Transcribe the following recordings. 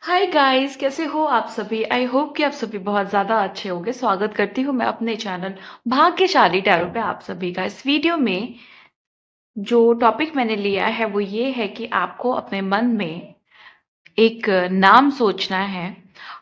Hi guys, कैसे हो आप सभी। आई होप कि आप सभी बहुत ज़्यादा अच्छे होंगे। स्वागत करती हूँ मैं अपने चैनल भाग्यशाली टैरो पे आप सभी का। इस वीडियो में जो टॉपिक मैंने लिया है वो ये है कि आपको अपने मन में एक नाम सोचना है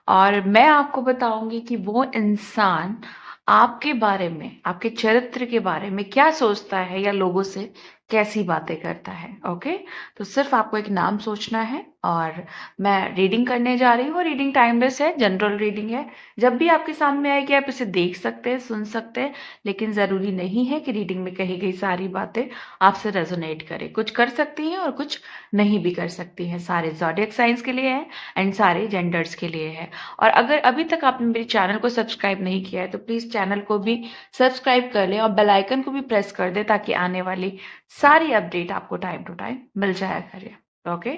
और मैं आपको बताऊंगी कि वो इंसान आपके बारे में, आपके चरित्र के बारे में क्या सोचता है या लोगों से कैसी बातें करता है। ओके, तो सिर्फ आपको एक नाम सोचना है और मैं रीडिंग करने जा रही हूँ। रीडिंग टाइमलेस है, जनरल रीडिंग है। जब भी आपके सामने आएगी आप इसे देख सकते हैं, सुन सकते हैं, लेकिन ज़रूरी नहीं है कि रीडिंग में कही गई सारी बातें आपसे रेजोनेट करें। कुछ कर सकती हैं और कुछ नहीं भी कर सकती हैं। सारे ज़ोडिएक साइंस के लिए है एंड सारे जेंडर्स के लिए है। और अगर अभी तक आपने मेरे चैनल को सब्सक्राइब नहीं किया है तो प्लीज़ चैनल को भी सब्सक्राइब कर लें और बेल आइकन को भी प्रेस कर दें ताकि आने वाली सारी अपडेट आपको टाइम टू टाइम मिल जाया करे। ओके,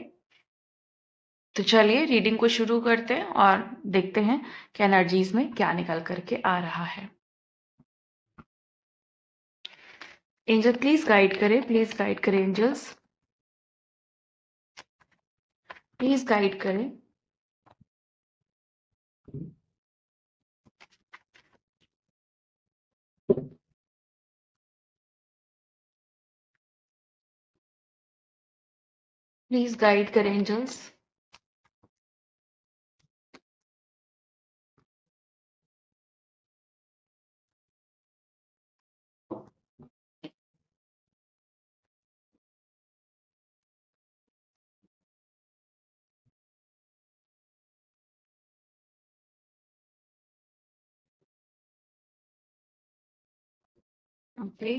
तो चलिए रीडिंग को शुरू करते हैं और देखते हैं कि एनर्जीज में क्या निकल करके आ रहा है। एंजल प्लीज गाइड करें एंजल्स, प्लीज गाइड करें। प्लीज गाइड करें एंजल्स। ओके,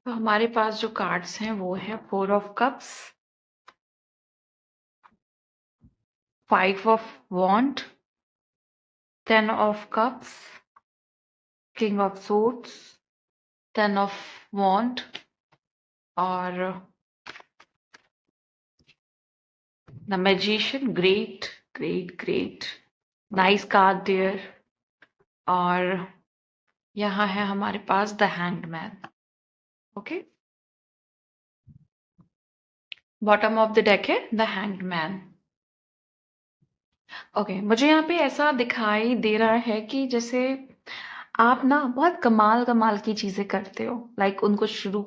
तो हमारे पास जो कार्ड्स हैं वो है 4 of cups, 5 of wand, 10 of cups, king of swords, 10 of wand और the magician. Great great great, nice card dear. और यहाँ है हमारे पास the hanged man. Okay, bottom of the deck है द हैंग्ड मैन। ओके, मुझे यहाँ पे ऐसा दिखाई दे रहा है कि जैसे आप ना बहुत कमाल कमाल की चीजें करते हो। लाइक उनको शुरू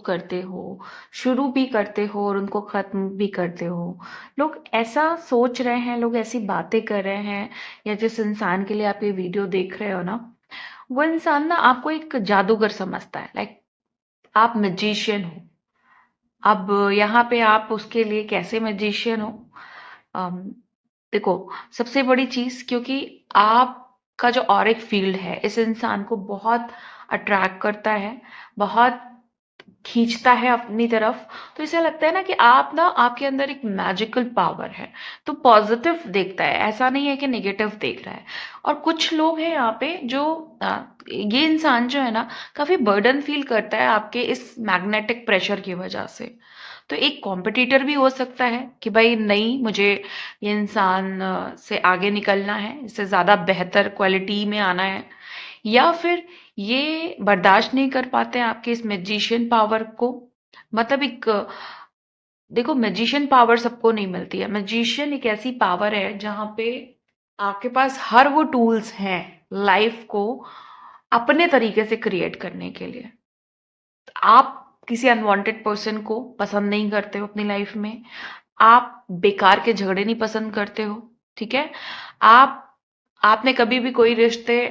भी करते हो और उनको खत्म भी करते हो। लोग ऐसा सोच रहे हैं, लोग ऐसी बातें कर रहे हैं, या जिस इंसान के लिए आप ये वीडियो देख रहे हो ना, वो इंसान ना आपको एक जादूगर समझता है। लाइक आप मैजिशियन हो। अब यहाँ पे आप उसके लिए कैसे मैजिशियन हो। अम, देखो, सबसे बड़ी चीज, क्योंकि आपका जो ऑरिक फील्ड है इस इंसान को बहुत अट्रैक्ट करता है, बहुत खींचता है अपनी तरफ। तो इसे लगता है ना कि आप ना, आपके अंदर एक मैजिकल पावर है। तो पॉजिटिव देखता है, ऐसा नहीं है कि नेगेटिव देख रहा है। और कुछ लोग हैं यहाँ पे जो ये इंसान जो है ना, काफी बर्डन फील करता है आपके इस मैग्नेटिक प्रेशर की वजह से। तो एक कॉम्पिटिटर भी हो सकता है कि भाई नहीं, मुझे ये इंसान से आगे निकलना है, इससे ज्यादा बेहतर क्वालिटी में आना है। या फिर ये बर्दाश्त नहीं कर पाते हैं आपके इस मैजिशियन पावर को। मतलब एक देखो, मैजिशियन पावर सबको नहीं मिलती है। मैजिशियन एक ऐसी पावर है जहां पे आपके पास हर वो टूल्स हैं लाइफ को अपने तरीके से क्रिएट करने के लिए। आप किसी अनवांटेड पर्सन को पसंद नहीं करते हो अपनी लाइफ में। आप बेकार के झगड़े नहीं पसंद करते हो। ठीक है, आप आपने कभी भी कोई रिश्ते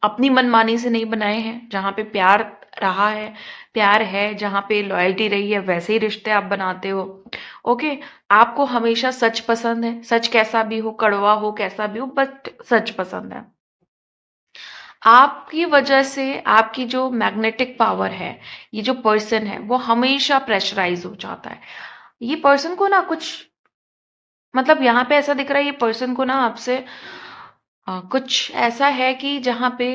अपनी मनमानी से नहीं बनाए हैं। जहां पे प्यार रहा है, प्यार है, जहां पे लॉयल्टी रही है, वैसे ही रिश्ते आप बनाते हो। ओके, आपको हमेशा सच पसंद है। सच कैसा भी हो, कड़वा हो, कैसा भी हो, बट सच पसंद है। आपकी वजह से आपकी जो मैग्नेटिक पावर है, ये जो पर्सन है वो हमेशा प्रेशराइज हो जाता है। ये पर्सन को ना कुछ, मतलब यहाँ पे ऐसा दिख रहा है ये पर्सन को ना आपसे कुछ ऐसा है कि जहां पे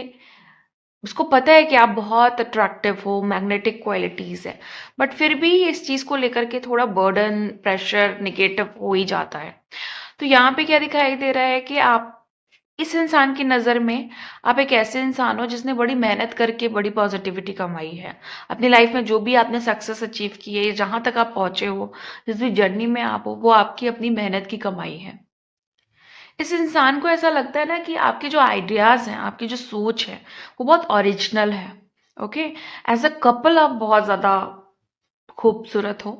उसको पता है कि आप बहुत अट्रैक्टिव हो, मैग्नेटिक क्वालिटीज है, बट फिर भी इस चीज को लेकर के थोड़ा बर्डन, प्रेशर, निगेटिव हो ही जाता है। तो यहाँ पे क्या दिखाई दे रहा है कि आप इस इंसान की नज़र में आप एक ऐसे इंसान हो जिसने बड़ी मेहनत करके बड़ी पॉजिटिविटी कमाई है। अपनी लाइफ में जो भी आपने सक्सेस अचीव की है, जहाँ तक आप पहुँचे हो, जिस भी जर्नी में आप हो, वो आपकी अपनी मेहनत की कमाई है। इस इंसान को ऐसा लगता है ना कि आपके जो आइडियाज़ हैं, आपकी जो सोच है, वो बहुत ओरिजिनल है। ओके? एज़ अ कपल आप बहुत ज़्यादा खूबसूरत हो।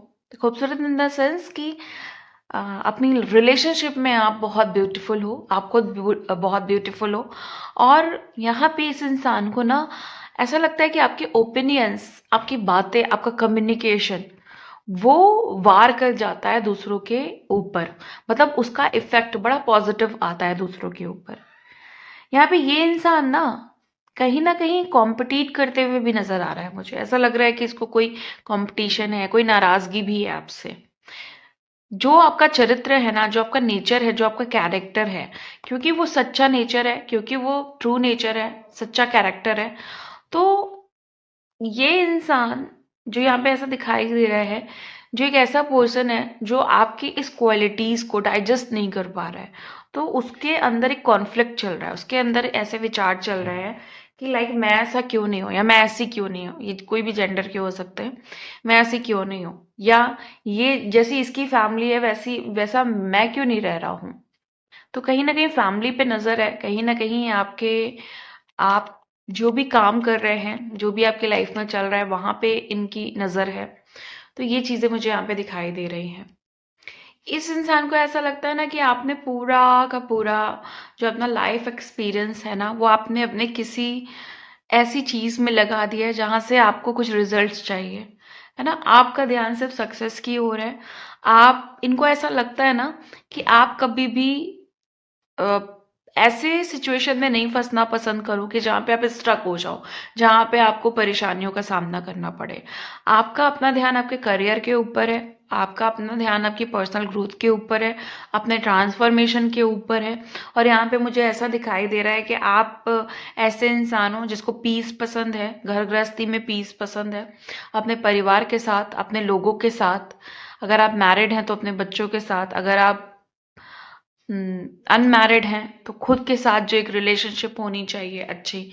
खूबसूरत इन द सेंस कि अपनी रिलेशनशिप में आप बहुत ब्यूटीफुल हो, आप खुद बहुत ब्यूटीफुल हो। और यहाँ पे इस इंसान को ना ऐसा लगता है कि आपके ओपिनियंस, आपकी बातें, आपका कम्युनिकेशन वो वार कर जाता है दूसरों के ऊपर। मतलब उसका इफेक्ट बड़ा पॉजिटिव आता है दूसरों के ऊपर। यहाँ पे ये इंसान ना कहीं कॉम्पिटिट करते हुए भी नजर आ रहा है। मुझे ऐसा लग रहा है कि इसको कोई कंपटीशन है, कोई नाराजगी भी है आपसे। जो आपका चरित्र है ना, जो आपका नेचर है, जो आपका कैरेक्टर है, क्योंकि वो सच्चा नेचर है, क्योंकि वो ट्रू नेचर है, सच्चा कैरेक्टर है, तो ये इंसान जो यहाँ पे ऐसा दिखाई दे रहा है, जो एक ऐसा पर्सन है जो आपकी इस क्वालिटीज को डाइजेस्ट नहीं कर पा रहा है। तो उसके अंदर एक कॉन्फ्लिक्ट चल रहा है, उसके अंदर ऐसे विचार चल रहे हैं कि लाइक मैं ऐसा क्यों नहीं हूँ, या मैं ऐसी क्यों नहीं हूँ। ये कोई भी जेंडर के हो सकते हैं। मैं ऐसी क्यों नहीं हूँ, या ये जैसी इसकी फैमिली है वैसी वैसा मैं क्यों नहीं रह रहा हूँ। तो कहीं ना कहीं फैमिली पे नजर है, कहीं ना कहीं आपके आप जो भी काम कर रहे हैं, जो भी आपकी लाइफ में चल रहा है, वहां पे इनकी नजर है। तो ये चीजें मुझे यहाँ पे दिखाई दे रही हैं। इस इंसान को ऐसा लगता है ना कि आपने पूरा का पूरा जो अपना लाइफ एक्सपीरियंस है ना, वो आपने अपने किसी ऐसी चीज में लगा दिया है जहां से आपको कुछ रिजल्ट्स चाहिए, है ना। आपका ध्यान सिर्फ सक्सेस की ओर है। आप इनको ऐसा लगता है ना कि आप कभी भी अ, ऐसे सिचुएशन में नहीं फंसना पसंद करोगे जहाँ पे आप स्ट्रक हो जाओ, जहाँ पे आपको परेशानियों का सामना करना पड़े। आपका अपना ध्यान आपके करियर के ऊपर है, आपका अपना ध्यान आपकी पर्सनल ग्रोथ के ऊपर है, अपने ट्रांसफॉर्मेशन के ऊपर है। और यहाँ पे मुझे ऐसा दिखाई दे रहा है कि आप ऐसे इंसान हो जिसको पीस पसंद है, घर गृहस्थी में पीस पसंद है, अपने परिवार के साथ, अपने लोगों के साथ। अगर आप मैरिड हैं तो अपने बच्चों के साथ, अगर आप अनमैरिड हैं तो खुद के साथ जो एक रिलेशनशिप होनी चाहिए अच्छी,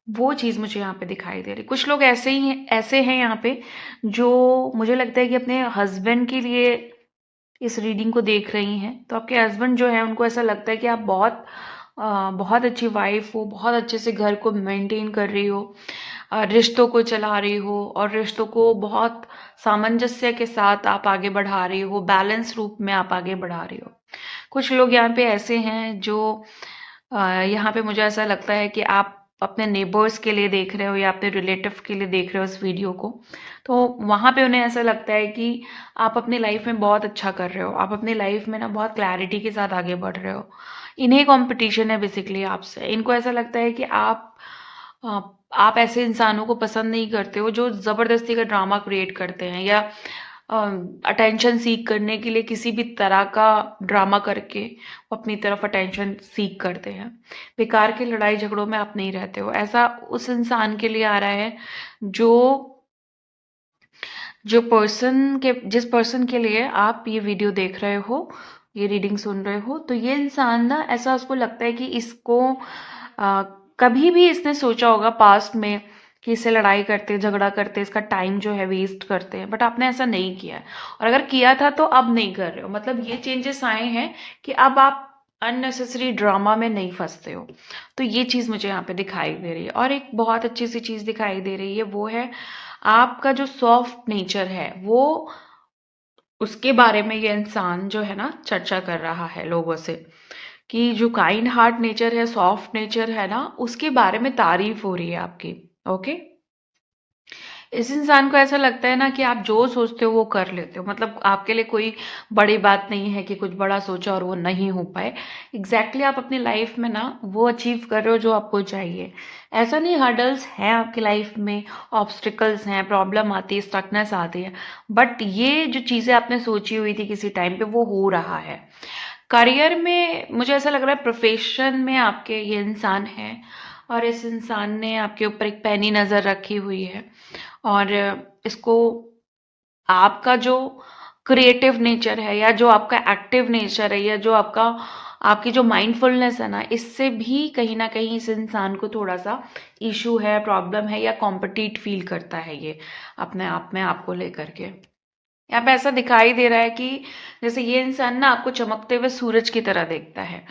वो चीज मुझे यहाँ पे दिखाई दे रही। कुछ लोग ऐसे हैं यहाँ पे जो मुझे लगता है कि अपने हस्बैंड के लिए इस रीडिंग को देख रही हैं। तो आपके हस्बैंड जो है उनको ऐसा लगता है कि आप बहुत अच्छी वाइफ हो, बहुत अच्छे से घर को मेंटेन कर रही हो, रिश्तों को चला रही हो, और रिश्तों को बहुत सामंजस्य के साथ आप आगे बढ़ा रही हो, बैलेंस रूप में आप आगे बढ़ा रही हो। कुछ लोग यहाँ पे ऐसे हैं जो यहाँ पे मुझे ऐसा लगता है कि आप अपने नेबर्स के लिए देख रहे हो या अपने रिलेटिव के लिए देख रहे हो इस वीडियो को। तो वहाँ पे उन्हें ऐसा लगता है कि आप अपनी लाइफ में बहुत अच्छा कर रहे हो, आप अपनी लाइफ में ना बहुत क्लैरिटी के साथ आगे बढ़ रहे हो। इन्हें कंपटीशन है बेसिकली आपसे। इनको ऐसा लगता है कि अ, आप ऐसे इंसानों को पसंद नहीं करते हो जो जबरदस्ती का ड्रामा क्रिएट करते हैं, या अटेंशन सीख करने के लिए किसी भी तरह का ड्रामा करके वो अपनी तरफ अटेंशन सीख करते हैं। बेकार के लड़ाई झगड़ों में आप नहीं रहते हो। ऐसा उस इंसान के लिए आ रहा है जो जो पर्सन के जिस पर्सन के लिए आप ये वीडियो देख रहे हो, ये रीडिंग सुन रहे हो। तो ये इंसान ना ऐसा उसको लगता है कि इसको कभी भी इसने सोचा होगा पास्ट में कि इससे लड़ाई करते, झगड़ा करते, इसका टाइम जो है वेस्ट करते हैं, बट आपने ऐसा नहीं किया है। और अगर किया था तो अब नहीं कर रहे हो। मतलब ये चेंजेस आए हैं कि अब आप अननेसेसरी ड्रामा में नहीं फंसते हो। तो ये चीज मुझे यहाँ पे दिखाई दे रही है। और एक बहुत अच्छी सी चीज दिखाई दे रही है, वो है आपका जो सॉफ्ट नेचर है, वो उसके बारे में ये इंसान जो है ना चर्चा कर रहा है लोगों से, कि जो काइंड हार्ट नेचर है, सॉफ्ट नेचर है ना, उसके बारे में तारीफ हो रही है आपकी। ओके? इस इंसान को ऐसा लगता है ना कि आप जो सोचते हो वो कर लेते हो। मतलब आपके लिए कोई बड़ी बात नहीं है कि कुछ बड़ा सोचा और वो नहीं हो पाए। एग्जैक्टली आप अपनी लाइफ में ना वो अचीव कर रहे हो जो आपको चाहिए। ऐसा नहीं, हर्डल्स हैं आपकी लाइफ में, ऑब्स्टिकल्स हैं, प्रॉब्लम आती है, स्टकनेस आती है, बट ये जो चीजें आपने सोची हुई थी किसी टाइम पे वो हो रहा है। करियर में मुझे ऐसा लग रहा है, प्रोफेशन में आपके ये इंसान है, और इस इंसान ने आपके ऊपर एक पैनी नजर रखी हुई है। और इसको आपका जो क्रिएटिव नेचर है, या जो आपका एक्टिव नेचर है, या जो आपका आपकी जो माइंडफुलनेस है ना, इससे भी कहीं न कहीं इस इंसान को थोड़ा-सा इश्यू है, प्रॉब्लम है या कॉम्पिटिट फ़ील करता है ये अपने आप में आपको लेकर के। यहाँ पे ऐसा दिखाई दे रहा है कि जैसे ये इंसान ना आपको चमकते हुए सूरज की तरह देखता है।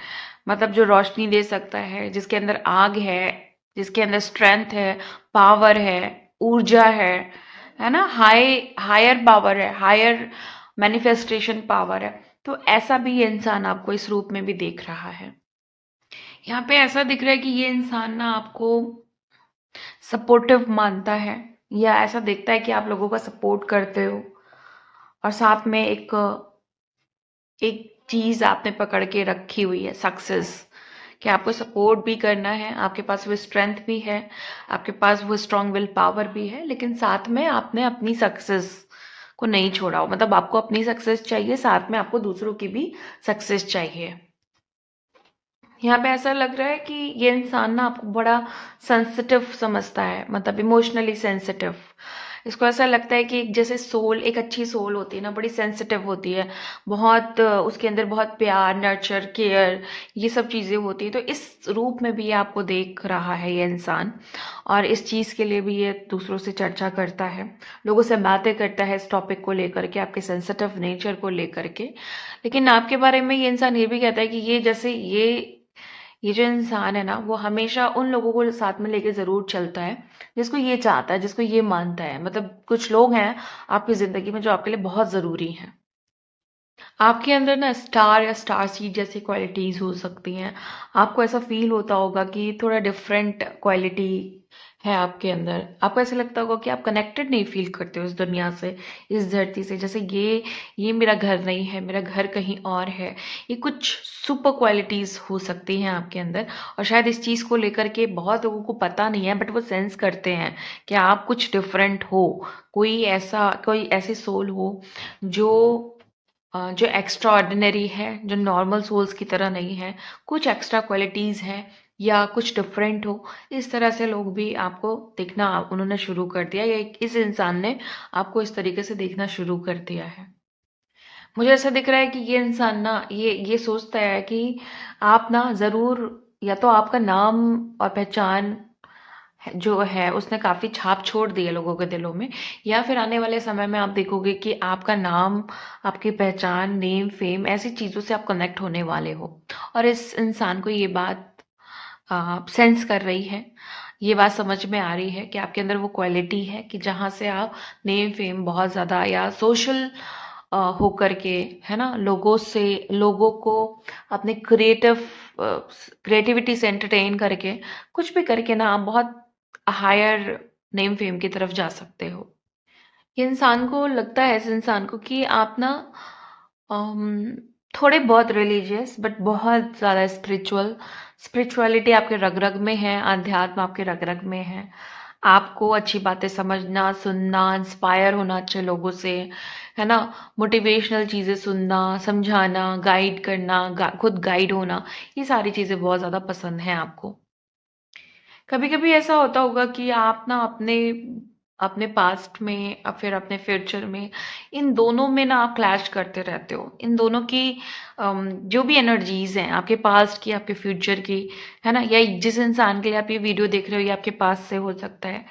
मतलब जो रोशनी दे सकता है, जिसके अंदर आग है, जिसके अंदर स्ट्रेंथ है, पावर है, ऊर्जा है ना? हायर पावर है, हायर मैनिफेस्टेशन पावर है। तो ऐसा भी ये इंसान आपको इस रूप में भी देख रहा है। यहाँ पे ऐसा दिख रहा है कि ये इंसान ना आपको सपोर्टिव मानता है या ऐसा देखता है कि आप लोगों का सपोर्ट करते हो और साथ में एक एक चीज आपने पकड़ के रखी हुई है, सक्सेस, कि आपको सपोर्ट भी करना है, आपके पास वो स्ट्रेंथ भी है, आपके पास वो स्ट्रांग विल पावर भी है, लेकिन साथ में आपने अपनी सक्सेस को नहीं छोड़ा हो। मतलब आपको अपनी सक्सेस चाहिए, साथ में आपको दूसरों की भी सक्सेस चाहिए। यहाँ पे ऐसा लग रहा है कि ये इंसान ना आपको बड़ा सेंसिटिव समझता है, मतलब इमोशनली सेंसिटिव। इसको ऐसा लगता है कि जैसे सोल, एक अच्छी सोल होती है ना, बड़ी सेंसिटिव होती है, बहुत उसके अंदर बहुत प्यार, नर्चर, केयर, ये सब चीज़ें होती है। तो इस रूप में भी ये आपको देख रहा है ये इंसान, और इस चीज़ के लिए भी ये दूसरों से चर्चा करता है, लोगों से बातें करता है इस टॉपिक को लेकर के, आपके सेंसिटिव नेचर को लेकर के। लेकिन आपके बारे में ये इंसान ये भी कहता है कि ये जैसे ये जो इंसान है ना, वो हमेशा उन लोगों को साथ में लेके ज़रूर चलता है जिसको ये चाहता है, जिसको ये मानता है। मतलब कुछ लोग हैं आपकी ज़िंदगी में जो आपके लिए बहुत ज़रूरी हैं। आपके अंदर ना स्टार या स्टार सीड जैसी क्वालिटीज़ हो सकती हैं। आपको ऐसा फ़ील होता होगा कि थोड़ा डिफरेंट क्वालिटी है आपके अंदर। आपको ऐसा लगता होगा कि आप कनेक्टेड नहीं फ़ील करते हो इस दुनिया से, इस धरती से। जैसे ये मेरा घर नहीं है, मेरा घर कहीं और है। ये कुछ सुपर क्वालिटीज़ हो सकती हैं आपके अंदर, और शायद इस चीज़ को लेकर के बहुत लोगों को पता नहीं है, बट वो सेंस करते हैं कि आप कुछ डिफरेंट हो। कोई ऐसी सोल हो जो जो एक्स्ट्रा ऑर्डिनरी है, जो नॉर्मल सोल्स की तरह नहीं है, कुछ एक्स्ट्रा क्वालिटीज़ हैं या कुछ डिफरेंट हो। इस तरह से लोग भी आपको देखना उन्होंने शुरू कर दिया, या इस इंसान ने आपको इस तरीके से देखना शुरू कर दिया है। मुझे ऐसा दिख रहा है कि ये इंसान ना ये सोचता है कि आप ना ज़रूर, या तो आपका नाम और पहचान जो है उसने काफ़ी छाप छोड़ दी है लोगों के दिलों में, या फिर आने वाले समय में आप देखोगे कि आपका नाम, आपकी पहचान, नेम, फेम, ऐसी चीज़ों से आप कनेक्ट होने वाले हो। और इस इंसान को ये बात सेंस कर रही है, ये बात समझ में आ रही है कि आपके अंदर वो क्वालिटी है कि जहाँ से आप नेम फेम बहुत ज़्यादा या सोशल होकर के, है ना, लोगों को अपने क्रिएटिविटी से एंटरटेन करके, कुछ भी करके ना आप बहुत हायर नेम फेम की तरफ जा सकते हो। ये इंसान को लगता है, इस इंसान को, कि आप ना अम, थोड़े बहुत रिलीजियस बट बहुत ज़्यादा स्पिरिचुअलिटी आपके रग रग में है, अध्यात्म आपके रग रग में है। आपको अच्छी बातें समझना, सुनना, इंस्पायर होना अच्छे लोगों से, है ना, मोटिवेशनल चीज़ें सुनना, समझाना, गाइड करना, खुद गाइड होना, ये सारी चीज़ें बहुत ज़्यादा पसंद हैं आपको। कभी कभी ऐसा होता होगा कि आप ना अपने अपने पास्ट में और फिर अपने फ्यूचर में, इन दोनों में ना आप क्लैश करते रहते हो। इन दोनों की जो भी एनर्जीज हैं, आपके पास्ट की, आपके फ्यूचर की, है ना, या जिस इंसान के लिए आप ये वीडियो देख रहे हो, ये आपके पास्ट से हो सकता है,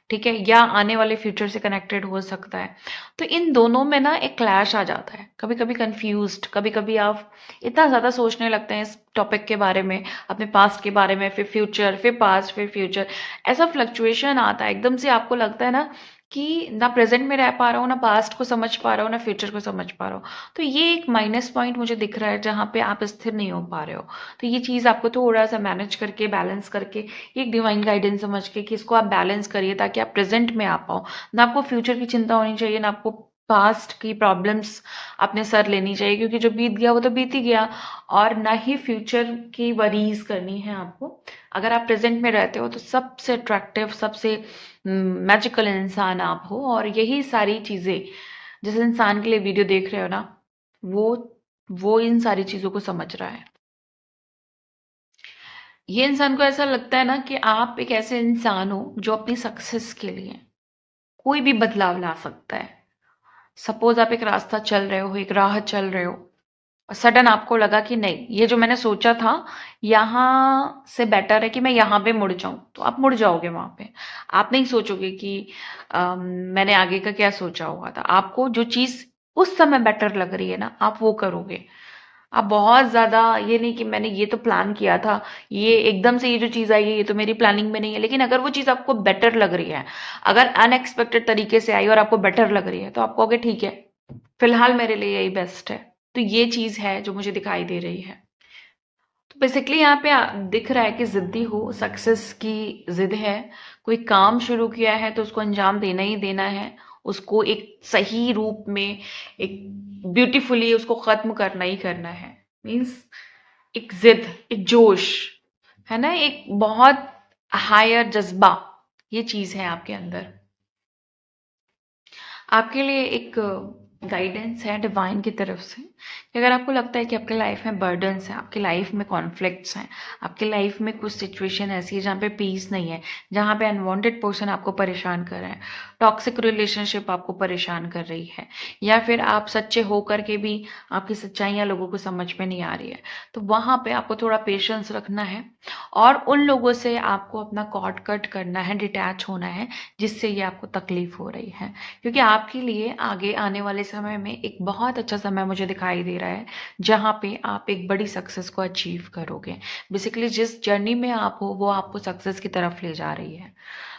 ठीक है, या आने वाले फ्यूचर से कनेक्टेड हो सकता है। तो इन दोनों में ना एक क्लैश आ जाता है, कभी कभी कंफ्यूज्ड, कभी कभी आप इतना ज़्यादा सोचने लगते हैं इस टॉपिक के बारे में, अपने पास्ट के बारे में, फिर फ्यूचर, फिर पास्ट, फिर फ्यूचर, ऐसा फ्लक्चुएशन आता है एकदम से। आपको लगता है ना कि ना प्रेजेंट में रह पा रहा हूँ, ना पास्ट को समझ पा रहा हूँ, ना फ्यूचर को समझ पा रहा हूँ। तो ये एक माइनस पॉइंट मुझे दिख रहा है जहाँ पे आप स्थिर नहीं हो पा रहे हो। तो ये चीज़ आपको थोड़ा सा मैनेज करके, बैलेंस करके, एक डिवाइन गाइडेंस समझ के कि इसको आप बैलेंस करिए ताकि आप प्रेजेंट में आ पाओ। ना आपको फ्यूचर की चिंता होनी चाहिए, ना आपको पास्ट की प्रॉब्लम्स अपने सर लेनी चाहिए, क्योंकि जो बीत गया वो तो बीत ही गया। और ना ही फ्यूचर की वरीज करनी है आपको। अगर आप प्रेजेंट में रहते हो तो सबसे अट्रैक्टिव, सबसे मैजिकल इंसान आप हो, और यही सारी चीज़ें जिस इंसान के लिए वीडियो देख रहे हो ना, वो वो इन सारी चीज़ों को समझ रहा है। ये इंसान को ऐसा लगता है ना कि आप एक ऐसे इंसान हो जो अपनी सक्सेस के लिए कोई भी बदलाव ला सकता है। सपोज आप एक रास्ता चल रहे हो, एक राह चल रहे हो, सडन आपको लगा कि नहीं, ये जो मैंने सोचा था यहाँ से बेटर है कि मैं यहाँ पे मुड़ जाऊं, तो आप मुड़ जाओगे वहां पे। आप नहीं सोचोगे कि मैंने आगे का क्या सोचा हुआ था। आपको जो चीज उस समय बेटर लग रही है ना, आप वो करोगे। आप बहुत ज्यादा ये नहीं कि मैंने ये तो प्लान किया था, ये एकदम से ये जो चीज आई है ये तो मेरी प्लानिंग में नहीं है, लेकिन अगर वो चीज आपको बेटर लग रही है, अगर अनएक्सपेक्टेड तरीके से आई और आपको बेटर लग रही है, तो आप कहोगे ठीक है, फिलहाल मेरे लिए यही बेस्ट है। तो ये चीज है जो मुझे दिखाई दे रही है। तो बेसिकली यहाँ पे दिख रहा है कि जिद्दी हो, सक्सेस की जिद है। कोई काम शुरू किया है तो उसको अंजाम देना ही देना है, उसको एक सही रूप में, एक ब्यूटीफुली उसको खत्म करना ही करना है। मीन्स एक जिद, एक जोश, है ना, एक बहुत हायर जज्बा, ये चीज है आपके अंदर। आपके लिए एक गाइडेंस है डिवाइन की तरफ से कि अगर आपको लगता है कि आपके लाइफ में बर्डन्स हैं, आपकी लाइफ में कॉन्फ्लिक्ट्स हैं, आपकी लाइफ में कुछ सिचुएशन ऐसी है जहाँ पे पीस नहीं है, जहाँ पे अनवांटेड पर्सन आपको परेशान कर रहा है, टॉक्सिक रिलेशनशिप आपको परेशान कर रही है, या फिर आप सच्चे होकर के भी आपकी सच्चाइयाँ लोगों को समझ में नहीं आ रही है, तो वहाँ पे आपको थोड़ा पेशेंस रखना है और उन लोगों से आपको अपना कॉर्ड कट करना है, डिटैच होना है जिससे ये आपको तकलीफ हो रही है। क्योंकि आपके लिए आगे आने वाले समय में एक बहुत अच्छा समय मुझे दिखाई दे रहा है, जहाँ पे आप एक बड़ी सक्सेस को अचीव करोगे। बेसिकली जिस जर्नी में आप हो वो आपको सक्सेस की तरफ ले जा रही है।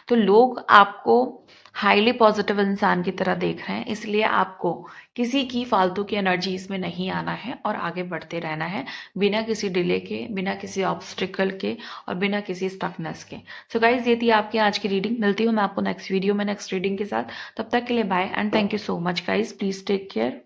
तो लोग आपको हाईली पॉजिटिव इंसान की तरह देख रहे हैं, इसलिए आपको किसी की फालतू की एनर्जीज में नहीं आना है और आगे बढ़ते रहना है, बिना किसी डिले के, बिना किसी ऑब्स्टिकल के और बिना किसी स्टकनेस के। सो गाइज, ये थी आपकी आज की रीडिंग। मिलती हूँ मैं आपको नेक्स्ट वीडियो में नेक्स्ट रीडिंग के साथ। तब तक के लिए bye and thank you so much guys. Please take care.